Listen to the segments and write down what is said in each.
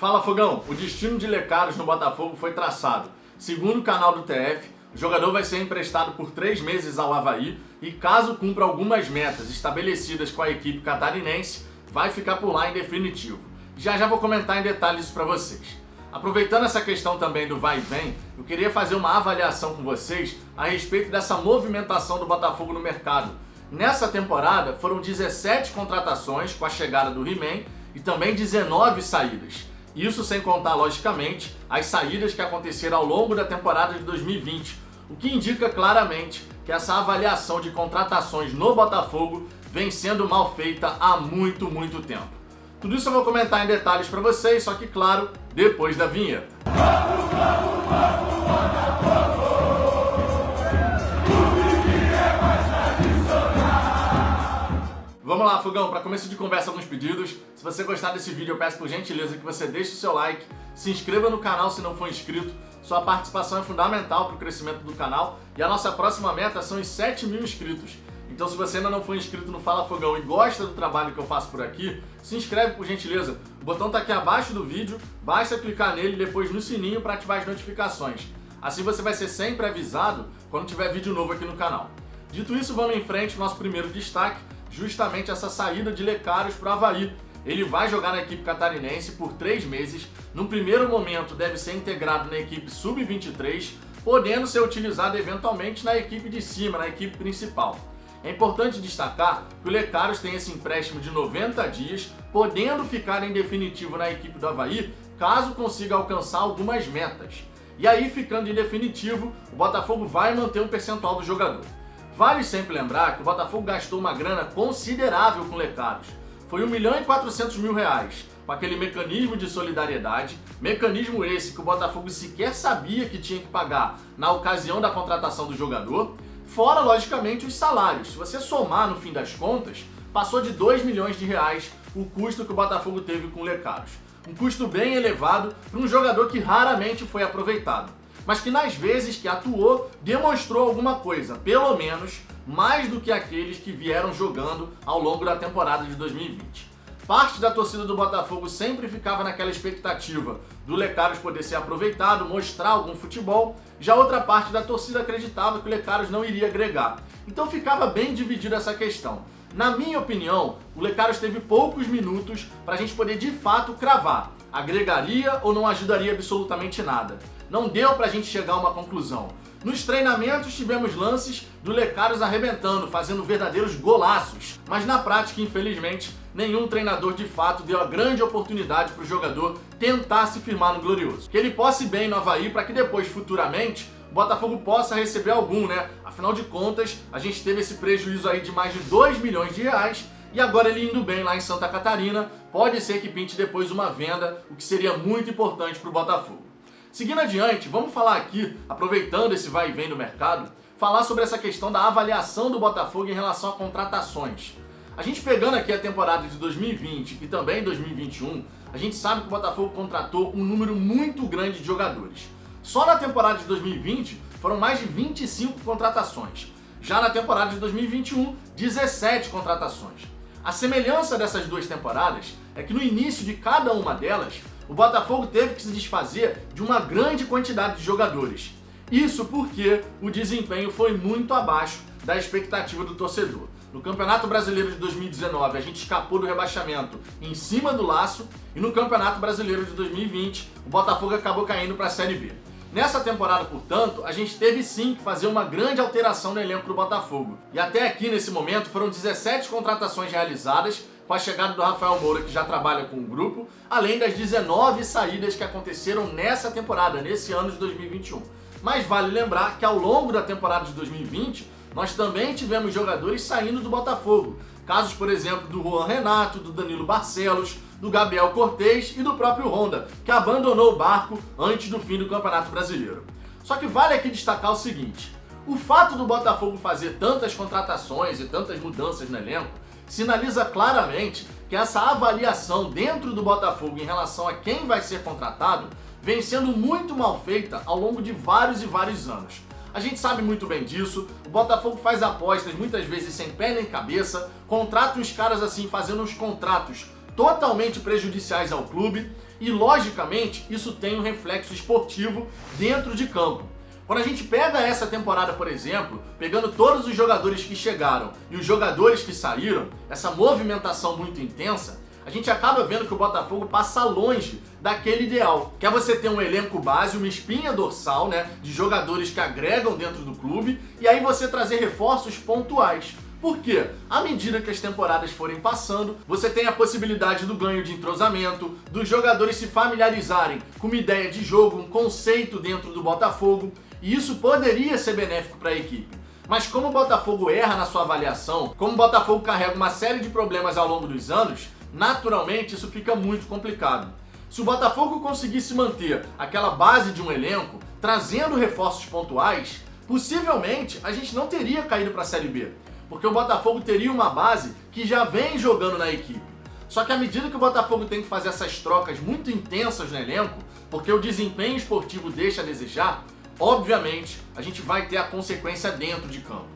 Fala, Fogão! O destino de Lecaros no Botafogo foi traçado. Segundo o canal do TF, o jogador vai ser emprestado por 3 meses ao Avaí e, caso cumpra algumas metas estabelecidas com a equipe catarinense, vai ficar por lá em definitivo. Já vou comentar em detalhes isso para vocês. Aproveitando essa questão também do vai e vem, eu queria fazer uma avaliação com vocês a respeito dessa movimentação do Botafogo no mercado. Nessa temporada foram 17 contratações com a chegada do He-Man e também 19 saídas. Isso sem contar, logicamente, as saídas que aconteceram ao longo da temporada de 2020, o que indica claramente que essa avaliação de contratações no Botafogo vem sendo mal feita há muito tempo. Tudo isso eu vou comentar em detalhes para vocês, só que, claro, depois da vinheta. Vamos lá, Fogão, para começo de conversa, alguns pedidos. Se você gostar desse vídeo, eu peço por gentileza que você deixe o seu like, se inscreva no canal se não for inscrito. Sua participação é fundamental para o crescimento do canal e a nossa próxima meta são os 7.000 inscritos. Então, se você ainda não for inscrito no Fala Fogão e gosta do trabalho que eu faço por aqui, se inscreve por gentileza. O botão está aqui abaixo do vídeo, basta clicar nele e depois no sininho para ativar as notificações. Assim você vai ser sempre avisado quando tiver vídeo novo aqui no canal. Dito isso, vamos em frente ao nosso primeiro destaque, justamente essa saída de Lecaros para o Avaí. Ele vai jogar na equipe catarinense por 3 meses. Num primeiro momento deve ser integrado na equipe sub-23, podendo ser utilizado eventualmente na equipe de cima, na equipe principal. É importante destacar que o Lecaros tem esse empréstimo de 90 dias, podendo ficar em definitivo na equipe do Avaí, caso consiga alcançar algumas metas. E aí, ficando em definitivo, o Botafogo vai manter um percentual do jogador. Vale sempre lembrar que o Botafogo gastou uma grana considerável com o Lecaros. Foi R$ 1.400.000, com aquele mecanismo de solidariedade, mecanismo esse que o Botafogo sequer sabia que tinha que pagar na ocasião da contratação do jogador, fora, logicamente, os salários. Se você somar no fim das contas, passou de R$ 2 milhões o custo que o Botafogo teve com o Lecaros. Um custo bem elevado para um jogador que raramente foi aproveitado, mas que nas vezes que atuou demonstrou alguma coisa, pelo menos mais do que aqueles que vieram jogando ao longo da temporada de 2020. Parte da torcida do Botafogo sempre ficava naquela expectativa do Lecaros poder ser aproveitado, mostrar algum futebol, já outra parte da torcida acreditava que o Lecaros não iria agregar. Então ficava bem dividida essa questão. Na minha opinião, o Lecaros teve poucos minutos para a gente poder de fato cravar. Agregaria ou não ajudaria absolutamente nada. Não deu para a gente chegar a uma conclusão. Nos treinamentos tivemos lances do Lecaros arrebentando, fazendo verdadeiros golaços. Mas na prática, infelizmente, nenhum treinador de fato deu a grande oportunidade para o jogador tentar se firmar no Glorioso. Que ele possa ir bem no Avaí para que depois, futuramente, o Botafogo possa receber algum, né? Afinal de contas, a gente teve esse prejuízo aí de mais de R$ 2 milhões e agora ele indo bem lá em Santa Catarina, pode ser que pinte depois uma venda, o que seria muito importante para o Botafogo. Seguindo adiante, vamos falar aqui, aproveitando esse vai e vem do mercado, falar sobre essa questão da avaliação do Botafogo em relação a contratações. A gente pegando aqui a temporada de 2020 e também 2021, a gente sabe que o Botafogo contratou um número muito grande de jogadores. Só na temporada de 2020 foram mais de 25 contratações. Já na temporada de 2021, 17 contratações. A semelhança dessas duas temporadas é que no início de cada uma delas, o Botafogo teve que se desfazer de uma grande quantidade de jogadores. Isso porque o desempenho foi muito abaixo da expectativa do torcedor. No Campeonato Brasileiro de 2019, a gente escapou do rebaixamento em cima do laço, e no Campeonato Brasileiro de 2020, o Botafogo acabou caindo para a Série B. Nessa temporada, portanto, a gente teve sim que fazer uma grande alteração no elenco do Botafogo. E até aqui, nesse momento, foram 17 contratações realizadas, com a chegada do Rafael Moura, que já trabalha com o grupo, além das 19 saídas que aconteceram nessa temporada, nesse ano de 2021. Mas vale lembrar que ao longo da temporada de 2020, nós também tivemos jogadores saindo do Botafogo. Casos, por exemplo, do Juan Renato, do Danilo Barcelos, do Gabriel Cortez e do próprio Honda, que abandonou o barco antes do fim do Campeonato Brasileiro. Só que vale aqui destacar o seguinte: o fato do Botafogo fazer tantas contratações e tantas mudanças no elenco sinaliza claramente que essa avaliação dentro do Botafogo em relação a quem vai ser contratado vem sendo muito mal feita ao longo de vários e vários anos. A gente sabe muito bem disso, o Botafogo faz apostas muitas vezes sem pé nem cabeça, contrata uns caras assim fazendo uns contratos totalmente prejudiciais ao clube E, logicamente, isso tem um reflexo esportivo dentro de campo. Quando a gente pega essa temporada, por exemplo, pegando todos os jogadores que chegaram e os jogadores que saíram, essa movimentação muito intensa, a gente acaba vendo que o Botafogo passa longe daquele ideal, que é você ter um elenco base, uma espinha dorsal, né, de jogadores que agregam dentro do clube, e aí você trazer reforços pontuais. Por quê? À medida que as temporadas forem passando, você tem a possibilidade do ganho de entrosamento, dos jogadores se familiarizarem com uma ideia de jogo, um conceito dentro do Botafogo, e isso poderia ser benéfico para a equipe. Mas como o Botafogo erra na sua avaliação, como o Botafogo carrega uma série de problemas ao longo dos anos, naturalmente isso fica muito complicado. Se o Botafogo conseguisse manter aquela base de um elenco, trazendo reforços pontuais, possivelmente a gente não teria caído para a Série B, porque o Botafogo teria uma base que já vem jogando na equipe. Só que à medida que o Botafogo tem que fazer essas trocas muito intensas no elenco, porque o desempenho esportivo deixa a desejar, obviamente a gente vai ter a consequência dentro de campo.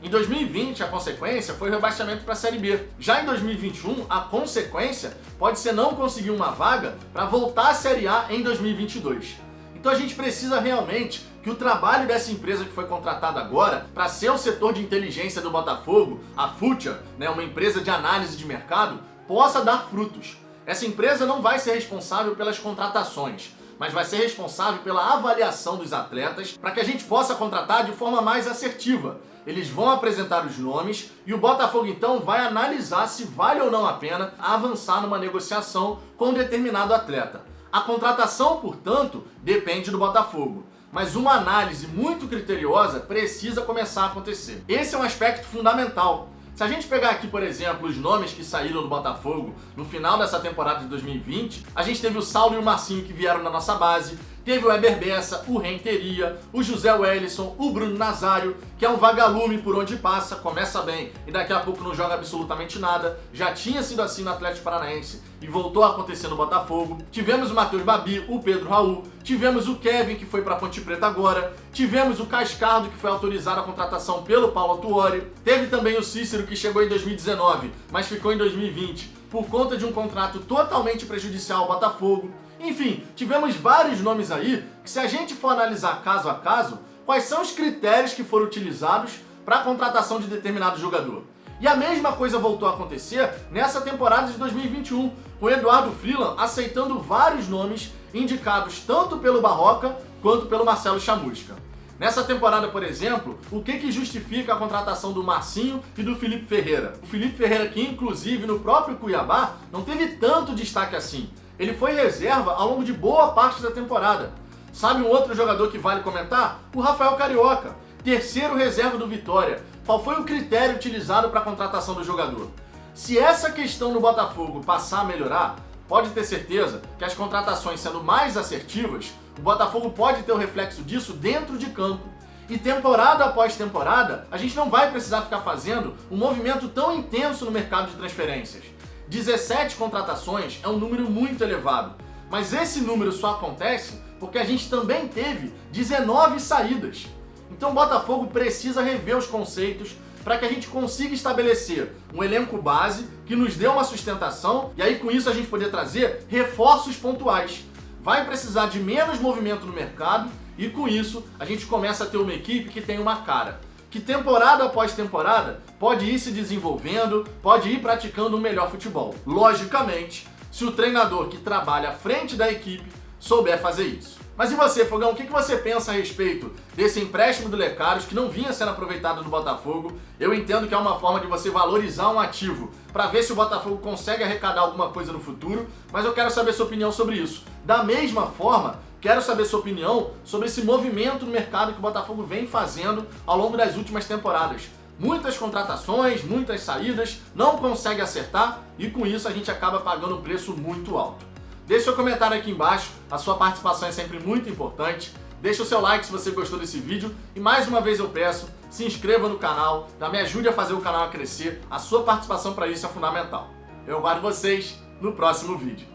Em 2020, a consequência foi o rebaixamento para a Série B. Já em 2021, a consequência pode ser não conseguir uma vaga para voltar à Série A em 2022. Então a gente precisa realmente que o trabalho dessa empresa que foi contratada agora para ser o setor de inteligência do Botafogo, a Future, né, uma empresa de análise de mercado, possa dar frutos. Essa empresa não vai ser responsável pelas contratações, mas vai ser responsável pela avaliação dos atletas para que a gente possa contratar de forma mais assertiva. Eles vão apresentar os nomes e o Botafogo então vai analisar se vale ou não a pena avançar numa negociação com um determinado atleta. A contratação, portanto, depende do Botafogo, mas uma análise muito criteriosa precisa começar a acontecer. Esse é um aspecto fundamental. Se a gente pegar aqui, por exemplo, os nomes que saíram do Botafogo no final dessa temporada de 2020, a gente teve o Saulo e o Marcinho que vieram na nossa base, teve o Eber Bessa, o Renteria, o José Wellison, o Bruno Nazário, que é um vagalume por onde passa, começa bem e daqui a pouco não joga absolutamente nada. Já tinha sido assim no Atlético Paranaense e voltou a acontecer no Botafogo. Tivemos o Matheus Babi, o Pedro Raul, tivemos o Kevin, que foi para Ponte Preta agora, tivemos o Cascardo, que foi autorizado a contratação pelo Paulo Tuori, teve também o Cícero, que chegou em 2019, mas ficou em 2020 por conta de um contrato totalmente prejudicial ao Botafogo. Enfim, tivemos vários nomes aí que, se a gente for analisar caso a caso, quais são os critérios que foram utilizados para a contratação de determinado jogador. E a mesma coisa voltou a acontecer nessa temporada de 2021, com o Eduardo Freeland aceitando vários nomes indicados tanto pelo Barroca quanto pelo Marcelo Chamusca. Nessa temporada, por exemplo, o que justifica a contratação do Marcinho e do Felipe Ferreira? O Felipe Ferreira, que inclusive no próprio Cuiabá não teve tanto destaque assim. Ele foi reserva ao longo de boa parte da temporada. Sabe um outro jogador que vale comentar? O Rafael Carioca, terceiro reserva do Vitória. Qual foi o critério utilizado para a contratação do jogador? Se essa questão no Botafogo passar a melhorar, pode ter certeza que as contratações sendo mais assertivas, o Botafogo pode ter o reflexo disso dentro de campo. E temporada após temporada, a gente não vai precisar ficar fazendo um movimento tão intenso no mercado de transferências. 17 contratações é um número muito elevado, mas esse número só acontece porque a gente também teve 19 saídas. Então o Botafogo precisa rever os conceitos para que a gente consiga estabelecer um elenco base que nos dê uma sustentação e aí com isso a gente poder trazer reforços pontuais. Vai precisar de menos movimento no mercado e com isso a gente começa a ter uma equipe que tem uma cara, que temporada após temporada pode ir se desenvolvendo, pode ir praticando um melhor futebol. Logicamente, se o treinador que trabalha à frente da equipe souber fazer isso. Mas e você, Fogão, o que você pensa a respeito desse empréstimo do Lecaros que não vinha sendo aproveitado no Botafogo? Eu entendo que é uma forma de você valorizar um ativo para ver se o Botafogo consegue arrecadar alguma coisa no futuro, mas eu quero saber sua opinião sobre isso. Da mesma forma, quero saber sua opinião sobre esse movimento no mercado que o Botafogo vem fazendo ao longo das últimas temporadas. Muitas contratações, muitas saídas, não consegue acertar e com isso a gente acaba pagando um preço muito alto. Deixe seu comentário aqui embaixo, a sua participação é sempre muito importante. Deixe o seu like se você gostou desse vídeo e mais uma vez eu peço, se inscreva no canal, me ajude a fazer o canal a crescer, a sua participação para isso é fundamental. Eu aguardo vocês no próximo vídeo.